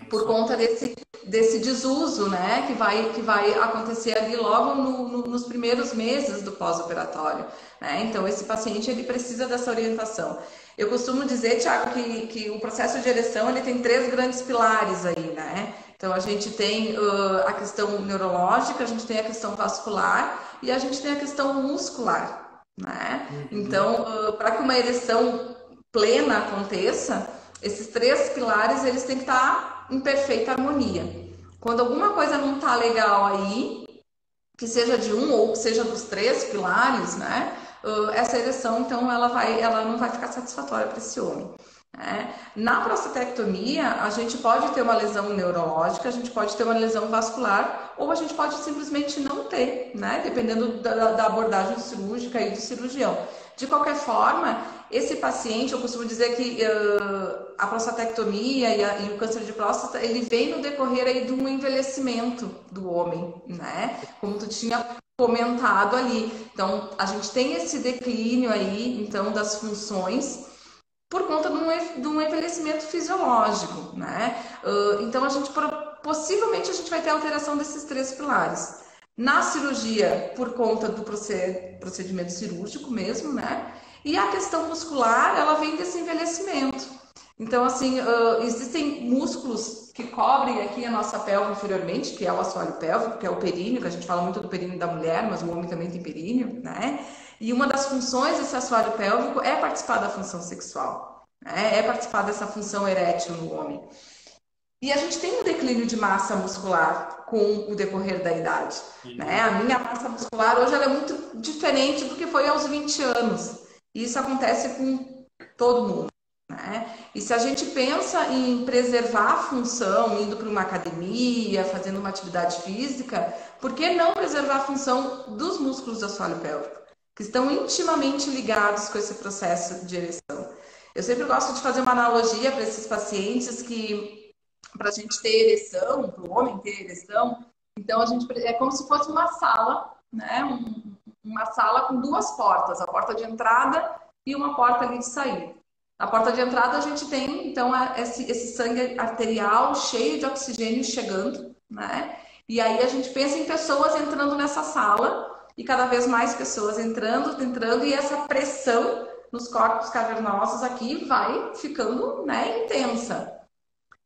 Por conta desse desuso, né, que vai acontecer ali logo nos primeiros meses do pós-operatório, né? Então, esse paciente, ele precisa dessa orientação. Eu costumo dizer, Thiago, que o processo de ereção, ele tem 3 grandes pilares aí, né? Então, a gente tem a questão neurológica, a gente tem a questão vascular e a gente tem a questão muscular, né? Então, para que uma ereção plena aconteça, esses 3 pilares, eles têm que estar em perfeita harmonia. Quando alguma coisa não está legal aí, que seja de um ou que seja dos 3 pilares, né? Essa ereção, então, ela não vai ficar satisfatória para esse homem, né? Na prostatectomia, a gente pode ter uma lesão neurológica, a gente pode ter uma lesão vascular, ou a gente pode simplesmente não ter, né? Dependendo da abordagem cirúrgica e do cirurgião. De qualquer forma, esse paciente, eu costumo dizer que a prostatectomia e o câncer de próstata, ele vem no decorrer aí de um envelhecimento do homem, né? Como tu tinha comentado ali. Então, a gente tem esse declínio aí, então, das funções por conta de um envelhecimento fisiológico, né? Então, possivelmente a gente vai ter alteração desses 3 pilares. Na cirurgia, por conta do procedimento cirúrgico mesmo, né? E a questão muscular, ela vem desse envelhecimento. Então, assim, existem músculos que cobrem aqui a nossa pelve inferiormente, que é o assoalho pélvico, que é o períneo, que a gente fala muito do períneo da mulher, mas o homem também tem períneo, né? E uma das funções desse assoalho pélvico é participar da função sexual, né? É participar dessa função erétil no homem. E a gente tem um declínio de massa muscular com o decorrer da idade, né? A minha massa muscular hoje ela é muito diferente do que foi aos 20 anos. E isso acontece com todo mundo, né? E se a gente pensa em preservar a função, indo para uma academia, fazendo uma atividade física, por que não preservar a função dos músculos do assoalho pélvico, que estão intimamente ligados com esse processo de ereção? Eu sempre gosto de fazer uma analogia para esses pacientes que, para a gente ter ereção, para o homem ter ereção, então é como se fosse uma sala, né? Uma sala com 2 portas, a porta de entrada e uma porta ali de saída. Na porta de entrada a gente tem, então, esse sangue arterial cheio de oxigênio chegando, né? E aí a gente pensa em pessoas entrando nessa sala e cada vez mais pessoas entrando, e essa pressão nos corpos cavernosos aqui vai ficando, né, intensa.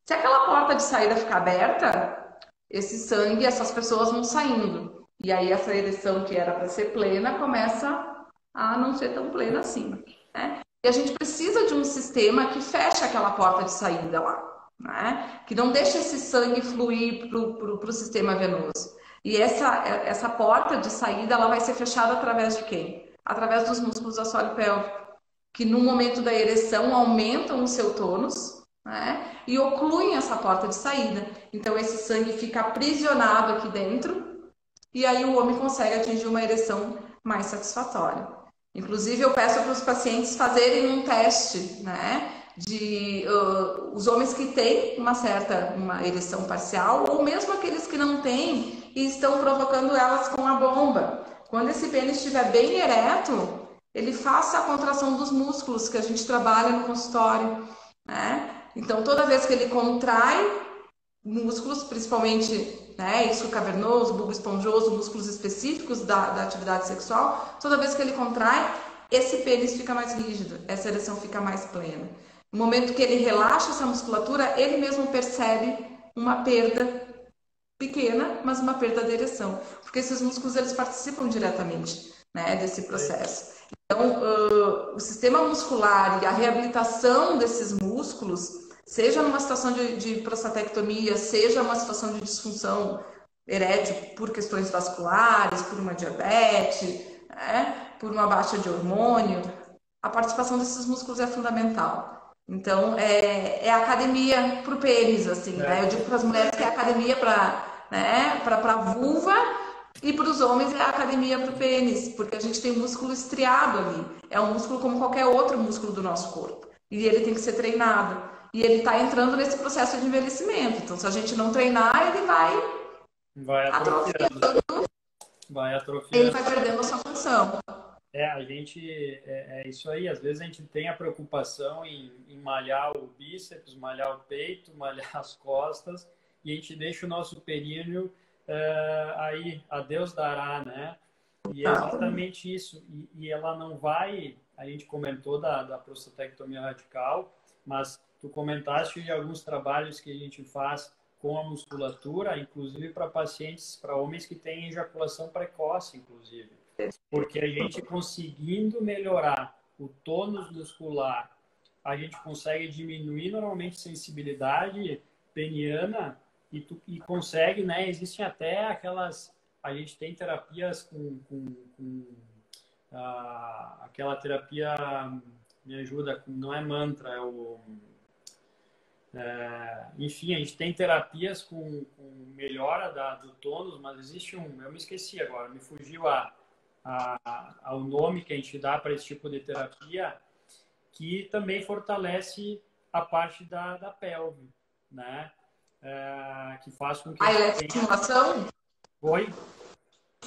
Se aquela porta de saída ficar aberta, esse sangue, essas pessoas vão saindo. E aí essa ereção que era para ser plena começa a não ser tão plena assim, né? E a gente precisa de um sistema que feche aquela porta de saída lá, né? Que não deixe esse sangue fluir para o sistema venoso. E essa porta de saída ela vai ser fechada através de quem? Através dos músculos do assoalho pélvico, que no momento da ereção aumentam o seu tônus, né? E ocluem essa porta de saída. Então esse sangue fica aprisionado aqui dentro e aí o homem consegue atingir uma ereção mais satisfatória. Inclusive, eu peço para os pacientes fazerem um teste, né? De os homens que têm uma ereção parcial, ou mesmo aqueles que não têm e estão provocando elas com a bomba. Quando esse pênis estiver bem ereto, ele faça a contração dos músculos que a gente trabalha no consultório, né? Então, toda vez que ele contrai músculos, principalmente, né, isso cavernoso, bulbo esponjoso, músculos específicos da atividade sexual, toda vez que ele contrai, esse pênis fica mais rígido, essa ereção fica mais plena. No momento que ele relaxa essa musculatura, ele mesmo percebe uma perda pequena, mas uma perda de ereção, porque esses músculos eles participam diretamente, né, desse processo. Então, o sistema muscular e a reabilitação desses músculos, seja numa situação de prostatectomia, seja numa situação de disfunção erétil por questões vasculares, por uma diabetes, né, por uma baixa de hormônio, a participação desses músculos é fundamental. Então, é a academia para o pênis, assim, né? Eu digo para as mulheres que é academia para, né, para a vulva, e para os homens é a academia para o pênis, porque a gente tem músculo estriado ali. É um músculo como qualquer outro músculo do nosso corpo. E ele tem que ser treinado. E ele está entrando nesse processo de envelhecimento. Então, se a gente não treinar, ele Vai atrofiando. atrofiando, Vai ele atrofiando. vai perdendo a sua função. A gente, é isso aí. Às vezes a gente tem a preocupação em malhar o bíceps, malhar o peito, malhar as costas, e a gente deixa o nosso períneo aí, a Deus dará, né? E é exatamente isso. E ela não vai, a gente comentou da prostatectomia radical, mas tu comentaste de alguns trabalhos que a gente faz com a musculatura, inclusive para pacientes, para homens que têm ejaculação precoce, inclusive. Porque a gente conseguindo melhorar o tônus muscular, a gente consegue diminuir normalmente sensibilidade peniana e consegue, né? Existem até aquelas. A gente tem terapias com aquela terapia, me ajuda, não é mantra, é o. Enfim, a gente tem terapias com melhora do tônus, mas existe eu me esqueci agora, me fugiu ao nome que a gente dá para esse tipo de terapia, que também fortalece a parte da pelve, né? Que faz com que A a gente tenha... eletroestimulação? Oi?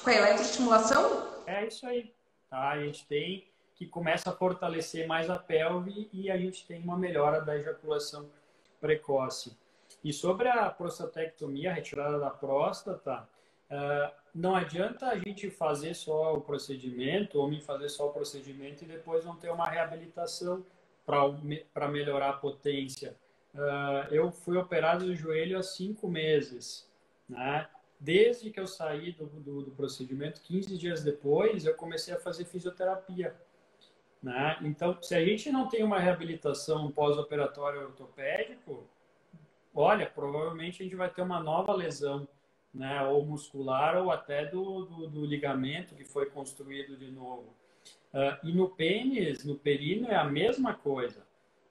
Com a eletroestimulação? É isso aí. Tá? A gente tem que começa a fortalecer mais a pelve e a gente tem uma melhora da ejaculação precoce. E sobre a prostatectomia, a retirada da próstata, não adianta a gente fazer só o procedimento, ou me fazer só o procedimento e depois não ter uma reabilitação para melhorar a potência. Eu fui operado do joelho há 5 meses, né? Desde que eu saí do procedimento, 15 dias depois, eu comecei a fazer fisioterapia, né? Então, se a gente não tem uma reabilitação pós-operatório ortopédico, olha, provavelmente a gente vai ter uma nova lesão, né? Ou muscular ou até do ligamento que foi construído de novo. E no pênis, no períneo, é a mesma coisa.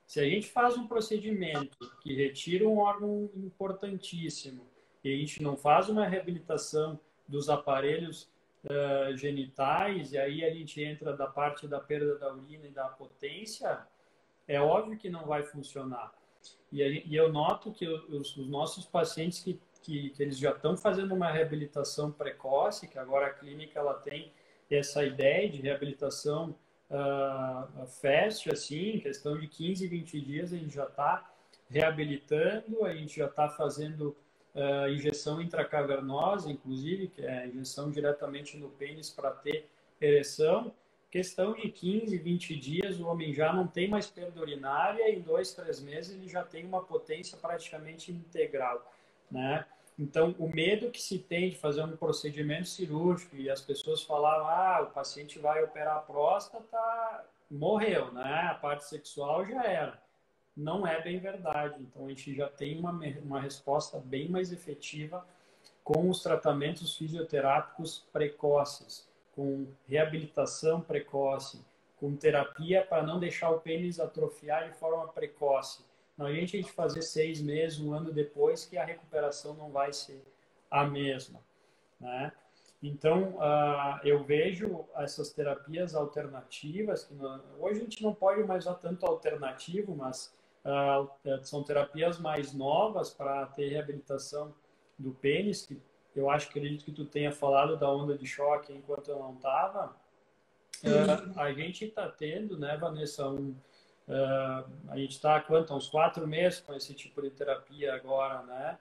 Se a gente faz um procedimento que retira um órgão importantíssimo e a gente não faz uma reabilitação dos aparelhos genitais, e aí a gente entra da parte da perda da urina e da potência, é óbvio que não vai funcionar. E eu noto que os nossos pacientes que eles já estão fazendo uma reabilitação precoce, que agora a clínica ela tem essa ideia de reabilitação fast, assim, em questão de 15, 20 dias a gente já está reabilitando, a gente já está fazendo injeção intracavernosa, inclusive, que é a injeção diretamente no pênis para ter ereção. Questão de 15, 20 dias, o homem já não tem mais perda urinária e em 2, 3 meses ele já tem uma potência praticamente integral, né? Então, o medo que se tem de fazer um procedimento cirúrgico e as pessoas falavam, o paciente vai operar a próstata, morreu, né? A parte sexual já era. Não é bem verdade. Então, a gente já tem uma resposta bem mais efetiva com os tratamentos fisioterápicos precoces, com reabilitação precoce, com terapia para não deixar o pênis atrofiar de forma precoce. Não adianta a gente fazer 6 meses, 1 ano depois, que a recuperação não vai ser a mesma, né? Então, eu vejo essas terapias alternativas, que hoje a gente não pode mais usar tanto alternativo, mas são terapias mais novas para ter reabilitação do pênis, que eu acredito que tu tenha falado da onda de choque enquanto eu não estava. A gente está tendo, né, Vanessa, a gente está há uns 4 meses com esse tipo de terapia agora, né?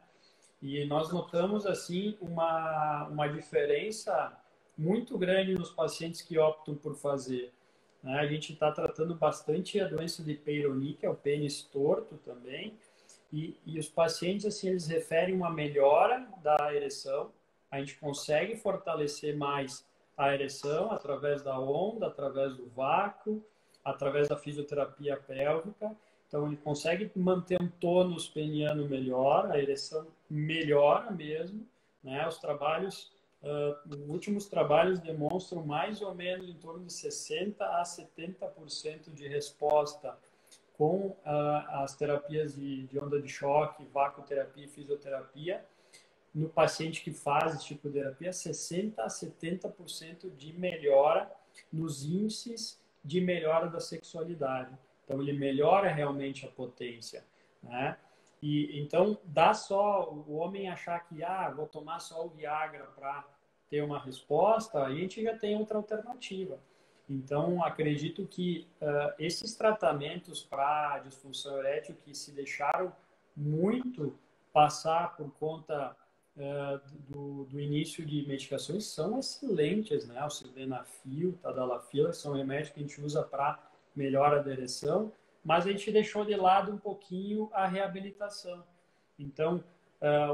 E nós notamos, assim, uma diferença muito grande nos pacientes que optam por fazer, né? A gente está tratando bastante a doença de Peyronie, que é o pênis torto também, e os pacientes, assim, eles referem uma melhora da ereção, a gente consegue fortalecer mais a ereção através da onda, através do vácuo, através da fisioterapia pélvica. Então, ele consegue manter um tônus peniano melhor, a ereção melhora mesmo, né? Os últimos trabalhos demonstram mais ou menos em torno de 60 a 70% de resposta com as terapias de onda de choque, vacuoterapia e fisioterapia. No paciente que faz esse tipo de terapia, 60 a 70% de melhora nos índices de melhora da sexualidade. Então, ele melhora realmente a potência, né? E então, dá só o homem achar que, vou tomar só o Viagra para ter uma resposta, aí a gente já tem outra alternativa. Então, acredito que esses tratamentos para disfunção erétil que se deixaram muito passar por conta do início de medicações são excelentes, né? O sildenafil, tadalafila, são remédios que a gente usa para melhora da ereção, mas a gente deixou de lado um pouquinho a reabilitação. Então,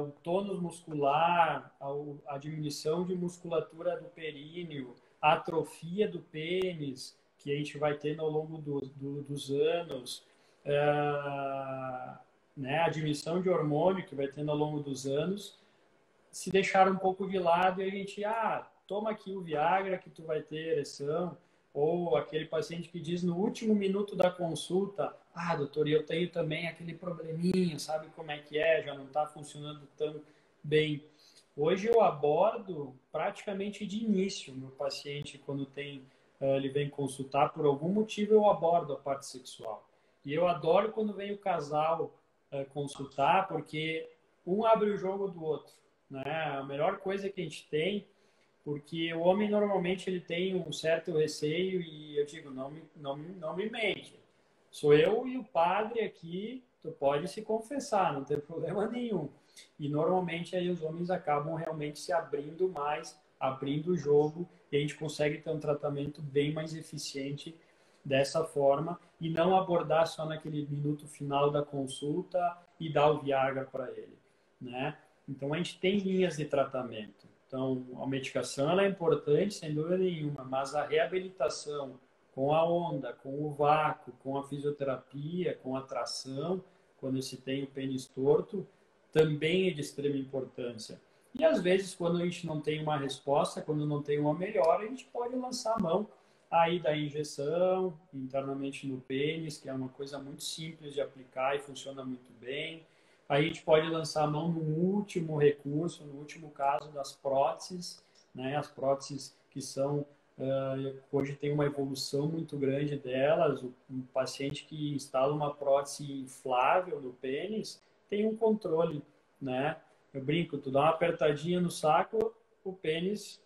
o tônus muscular, a diminuição de musculatura do períneo, a atrofia do pênis, que a gente vai tendo ao longo dos anos, né, a diminuição de hormônio que vai tendo ao longo dos anos, se deixaram um pouco de lado e a gente, toma aqui o Viagra que tu vai ter ereção, ou aquele paciente que diz no último minuto da consulta, doutor, eu tenho também aquele probleminha, sabe como é que é, já não está funcionando tão bem. Hoje eu abordo praticamente de início meu paciente, quando ele vem consultar, por algum motivo eu abordo a parte sexual. E eu adoro quando vem o casal consultar, porque um abre o jogo do outro, né? A melhor coisa que a gente tem, porque o homem normalmente ele tem um certo receio e eu digo, não me mente. Sou eu e o padre aqui, tu pode se confessar, não tem problema nenhum. E normalmente aí os homens acabam realmente se abrindo mais, abrindo o jogo, e a gente consegue ter um tratamento bem mais eficiente dessa forma e não abordar só naquele minuto final da consulta e dar o Viagra para ele, né? Então a gente tem linhas de tratamento. Então a medicação ela é importante, sem dúvida nenhuma, mas a reabilitação com a onda, com o vácuo, com a fisioterapia, com a tração, quando se tem o pênis torto, também é de extrema importância. E às vezes, quando a gente não tem uma resposta, quando não tem uma melhora, a gente pode lançar a mão aí da injeção internamente no pênis, que é uma coisa muito simples de aplicar e funciona muito bem. Aí a gente pode lançar a mão no último recurso, no último caso das próteses, né? As próteses que são hoje tem uma evolução muito grande delas. O paciente que instala uma prótese inflável no pênis tem um controle, né? Eu brinco, tu dá uma apertadinha no saco, o pênis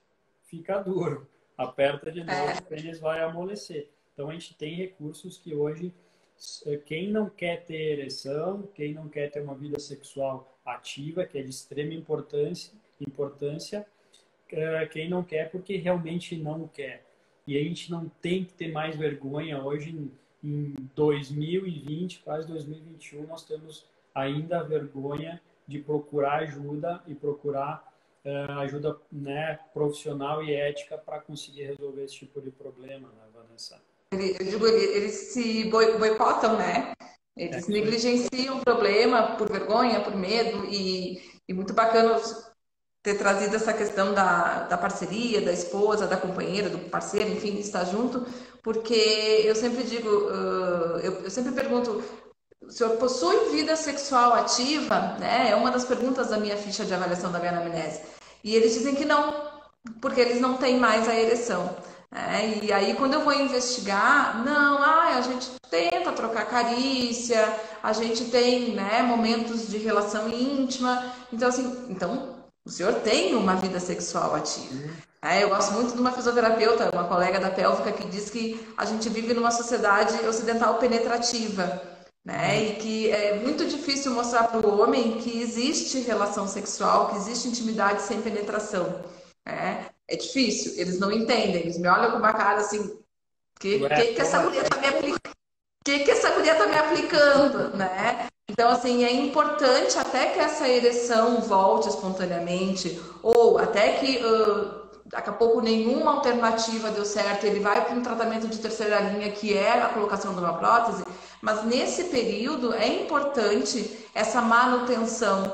fica duro. Aperta de novo, o pênis vai amolecer. Então a gente tem recursos que hoje quem não quer ter ereção, quem não quer ter uma vida sexual ativa, que é de extrema importância, quem não quer porque realmente não quer. E a gente não tem que ter mais vergonha. Hoje, em 2020, quase 2021, nós temos ainda a vergonha de procurar ajuda e procurar ajuda, né, profissional e ética para conseguir resolver esse tipo de problema, né, Vanessa? Eu digo, eles se boicotam, né? Eles negligenciam o problema por vergonha, por medo, e muito bacana ter trazido essa questão da parceria, da esposa, da companheira, do parceiro, enfim, de estar junto, porque eu sempre digo, eu sempre pergunto, o senhor possui vida sexual ativa? Né? É uma das perguntas da minha ficha de avaliação da minha anamnese. E eles dizem que não. porque eles não têm mais a ereção. Né? E aí, quando eu vou investigar, não, a gente tenta trocar carícia, a gente tem, né, momentos de relação íntima. Então, assim, então, o senhor tem uma vida sexual ativa. Sim. Eu gosto muito de uma fisioterapeuta, uma colega da pélvica, que diz que a gente vive numa sociedade ocidental penetrativa, né? Uhum. E que é muito difícil mostrar para o homem que existe relação sexual, que existe intimidade sem penetração. Né? É difícil, eles não entendem, eles me olham com uma cara assim, Ué, que como essa mulher tá me aplicando? Que essa guria tá me aplicando, né? Então, assim, é importante até que essa ereção volte espontaneamente, ou até que daqui a pouco nenhuma alternativa deu certo, ele vai para um tratamento de terceira linha, que é a colocação de uma prótese, mas nesse período é importante essa manutenção.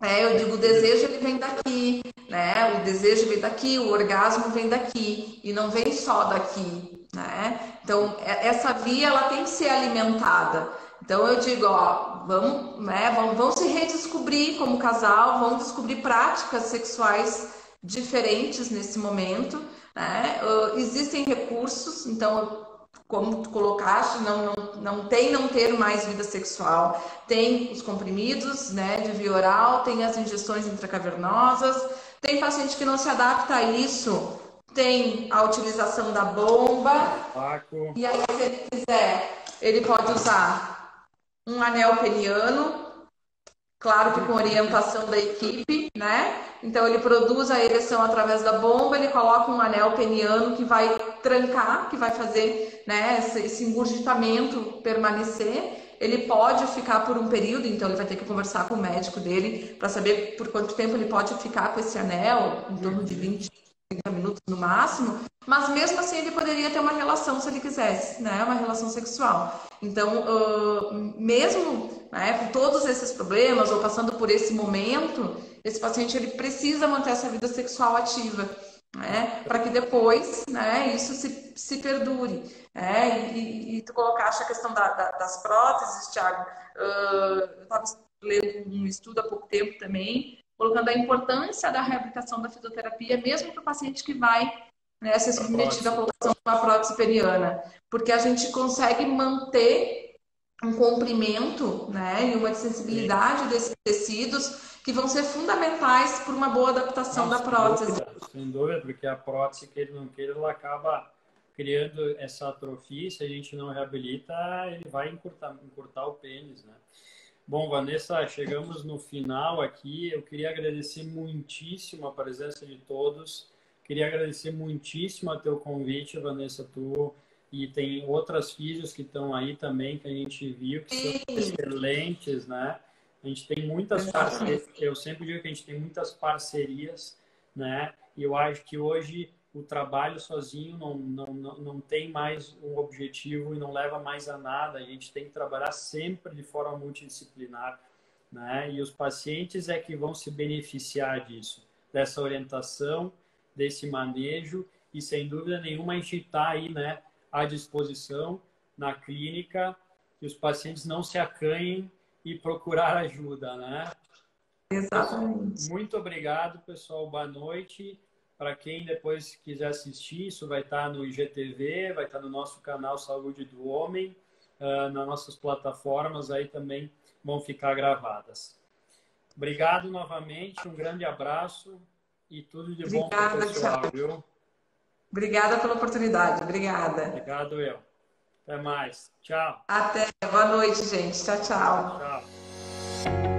Eu digo, o desejo ele vem daqui, né? O desejo vem daqui, o orgasmo vem daqui e não vem só daqui, né? Então, essa via ela tem que ser alimentada. Então eu digo, ó, vamos, né, vamos se redescobrir como casal, vamos descobrir práticas sexuais diferentes nesse momento, né? Existem recursos, então como tu colocaste, não tem não ter mais vida sexual. Tem os comprimidos, né, de via oral, tem as injeções intracavernosas, tem paciente que não se adapta a isso, tem a utilização da bomba, Paco. e aí se ele quiser, ele pode usar um anel peniano, claro que com orientação da equipe, né? Então ele produz a ereção através da bomba, ele coloca um anel peniano que vai trancar, que vai fazer, né, esse engurgitamento permanecer. Ele pode ficar por um período, então ele vai ter que conversar com o médico dele para saber por quanto tempo ele pode ficar com esse anel, em torno de Uhum. 20, 30 minutos no máximo, mas mesmo assim ele poderia ter uma relação se ele quisesse, né? Uma relação sexual. Então, mesmo, né, com todos esses problemas ou passando por esse momento, esse paciente ele precisa manter essa vida sexual ativa, né, para que depois, né, isso se perdure. E tu colocaste a questão das próteses, Thiago. Eu estava lendo um estudo há pouco tempo também, colocando a importância da reabilitação da fisioterapia, mesmo para o paciente que vai, né, ser Para submetido à prótese. colocação de uma prótese peniana, porque a gente consegue manter um comprimento, né, e uma Sim. sensibilidade desses tecidos que vão ser fundamentais para uma boa adaptação Não, da prótese. sem dúvida, porque a prótese, que ele não queira, ela acaba criando essa atrofia, e se a gente não reabilita, ele vai encurtar o pênis, né? Bom, Vanessa, chegamos no final aqui. Eu queria agradecer muitíssimo a presença de todos. Queria agradecer muitíssimo a teu convite, Vanessa, tu e tem outras físios que estão aí também que a gente viu que são Sim, excelentes, né? A gente tem muitas parcerias. exatamente. Eu sempre digo que a gente tem muitas parcerias, né? E eu acho que hoje o trabalho sozinho não tem mais um objetivo e não leva mais a nada. A gente tem que trabalhar sempre de forma multidisciplinar, né? E os pacientes é que vão se beneficiar disso, dessa orientação, desse manejo, e sem dúvida nenhuma a gente está aí, né, à disposição na clínica, que os pacientes não se acanhem e procurar ajuda, né? Exatamente. Muito obrigado, pessoal. Boa noite. Para quem depois quiser assistir, isso vai estar no IGTV, vai estar no nosso canal Saúde do Homem, nas nossas plataformas aí também vão ficar gravadas. Obrigado novamente, um grande abraço e tudo de bom para o Obrigada, pessoal, Thiago. viu? Obrigada pela oportunidade. Obrigada. Obrigado, eu. Até mais. Tchau. Até. Boa noite, gente. Tchau, Tchau, tchau. tchau.